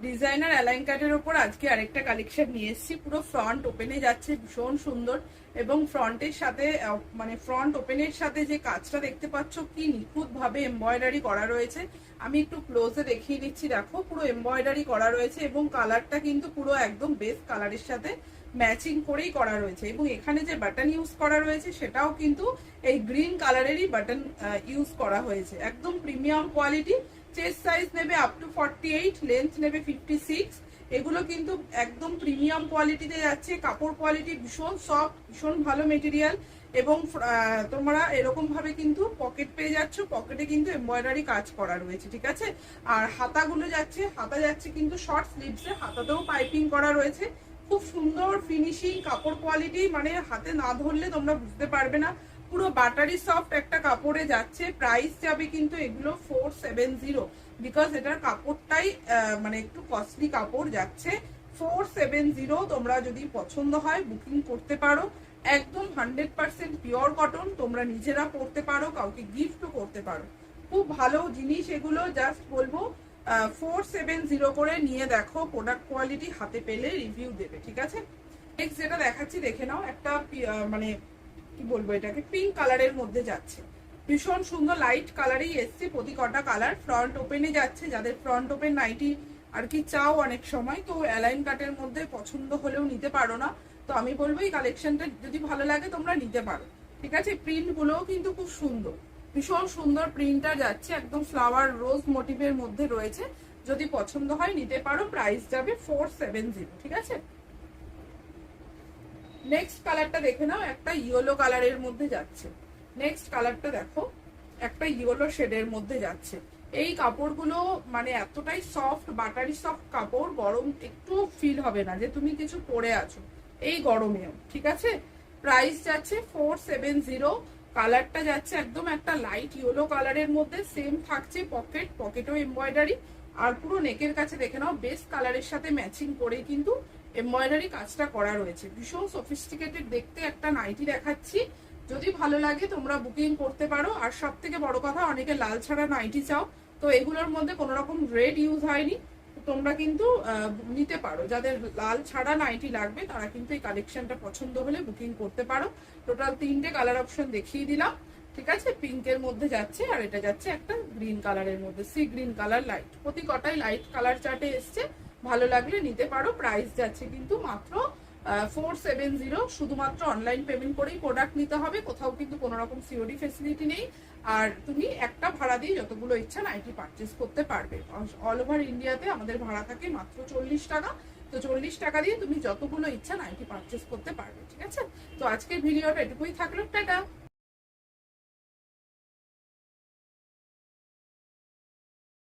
Designer align কাটের ওপর আজকে আরেকটা কালেকশন নিয়ে এসেছি। পুরো ফ্রন্ট ওপেনে যাচ্ছে, ভীষণ সুন্দর। এবং ফ্রন্টের সাথে মানে ফ্রন্ট ওপেনের সাথে যে কাজটা দেখতে পাচ্ছ কি নিখুঁত ভাবে এমব্রয়ডারি করা রয়েছে। আমি একটু ক্লোজে দেখিয়ে দিচ্ছি, দেখো পুরো এমব্রয়ডারি করা রয়েছে এবং কালারটা কিন্তু পুরো একদম বেস্ট কালারের সাথে ম্যাচিং করেই করা রয়েছে। এবং এখানে যে বাটন ইউজ করা রয়েছে সেটাও কিন্তু এই গ্রিন কালারেরই বাটন ইউজ করা হয়েছে, একদম প্রিমিয়াম কোয়ালিটি। চেস্ট সাইজ নেবে আপ টু 48, লেন্থ নেবে 56। এগুলো কিন্তু একদম প্রিমিয়াম কোয়ালিটিতে যাচ্ছে। কাপড় কোয়ালিটি ভীষণ সফট, ভীষণ ভালো মেটেরিয়াল। এবং তোমরা এরকম ভাবে কিন্তু পকেট পেয়ে যাচ্ছ, পকেটে কিন্তু এমব্রয়ডারি কাজ করা রয়েছে, ঠিক আছে। আর হাতাগুলো যাচ্ছে, হাতা যাচ্ছে কিন্তু শর্ট স্লিভসে, হাতাতেও পাইপিং করা রয়েছে। খুব সুন্দর ফিনিশিং, কাপড় কোয়ালিটি মানে হাতে না ধরলে তোমরা বুঝতে পারবে না। পুরো বাটারি সফট একটা কাপড়ে যাচ্ছে। প্রাইস যাবে কিন্তু এগুলো 470, বিকজ এটার কাপড়টাই মানে একটু কস্টলি কাপড় যাচ্ছে। 470 তোমরা যদি পছন্দ হয় বুকিং করতে পারো। একদম 100% পিওর কটন, তোমরা নিজেরা পরতে পারো, কাউকে গিফটও করতে পারো। খুব ভালো জিনিস এগুলো, জাস্ট বলবো 470 করে নিয়ে দেখো, প্রোডাক্ট কোয়ালিটি হাতে পেলে রিভিউ দেবে, ঠিক আছে। নেক্সট যেটা দেখাচ্ছি দেখে নাও, একটা মানে কি বলবো, এটাকে পিঙ্ক কালারের মধ্যে যাচ্ছে। ভীষণ সুন্দর লাইট কালারেই এসছে প্রতি কটা কালার। ফ্রন্ট ওপেনে যাচ্ছে, যাদের ফ্রন্ট ওপেন নাইটি আর কি চাও অনেক সময়, তো অ্যালাইন কাটের মধ্যে পছন্দ হলেও নিতে পারো না। তো আমি বলবো এই কালেকশনটা যদি ভালো লাগে তোমরা নিতে পারো, ঠিক আছে। প্রিন্ট গুলোও কিন্তু খুব সুন্দর, ভীষণ সুন্দর প্রিন্টটা যাচ্ছে, একদম ফ্লাওয়ার রোজ মোটিভের মধ্যে রয়েছে। যদি পছন্দ হয় নিতে পারো। প্রাইস যাবে 470, ঠিক আছে। নেক্সট কালারটা দেখে নাও, একটা ইয়েলো কালারের মধ্যে যাচ্ছে। নেক্সট কালারটা দেখো, একটা ইয়েলো শেডের মধ্যে যাচ্ছে। এই কাপড়গুলো মানে এতটাই সফট, বাটারি সফট কাপড়, গরম একটু ফিল হবে না যে তুমি কিছু পরে আছো এই গরমেও, ঠিক আছে। প্রাইস যাচ্ছে 470। কালারটা যাচ্ছে একদম একটা লাইট ইয়েলো কালারের মধ্যে, সেম থাকছে পকেট, পকেটও এমব্রয়ডারি। আর পুরো নেকের কাছে দেখে নাও বেস্ট কালারের সাথে ম্যাচিং করে কিন্তু এমব্রয়ডারি কাজটা করা রয়েছে। ভীষণ সফিস্টিকেটেড দেখতে একটা নাইটি দেখাচ্ছি, যদি ভালো লাগে তোমরা বুকিং করতে পারো। আর সব থেকে বড় কথা, অনেকে লাল ছাড়া নাইটি চাও, তো এগুলোর মধ্যে কোনো রকম রেড ইউজ হয়নি, তোমরা কিন্তু নিতে পারো। যাদের লাল ছাড়া নাইটি লাগবে তারা কিন্তু এই কালেকশনটা পছন্দ হলে বুকিং করতে পারো। টোটাল 3টে কালার অপশন দেখিয়ে দিলাম, ঠিক আছে। পিঙ্কের মধ্যে যাচ্ছে, আর এটা যাচ্ছে একটা গ্রিন কালারের মধ্যে, সি গ্রিন কালার লাইট। প্রতি কটাই লাইট কালার চার্টে এসছে, ভালো লাগলে নিতে পারো। প্রাইস যাচ্ছে কিন্তু মাত্র 470। শুধুমাত্র অনলাইন পেমেন্ট করেই প্রোডাক্ট নিতে হবে, কোথাও কিন্তু কোনো রকম সিওডি ফেসিলিটি নেই। আর তুমি একটা ভাড়া দিয়ে যতগুলো ইচ্ছা নাইটি পারচেস করতে পারবে। অল ওভার ইন্ডিয়াতে আমাদের ভাড়া থাকে মাত্র 40 টাকা। তো 40 টাকা দিয়ে তুমি যতগুলো ইচ্ছা নাইটি পারচেস করতে পারবে, ঠিক আছে। তো আজকের ভিডিওটা এটুকুই থাকলো, টাটা।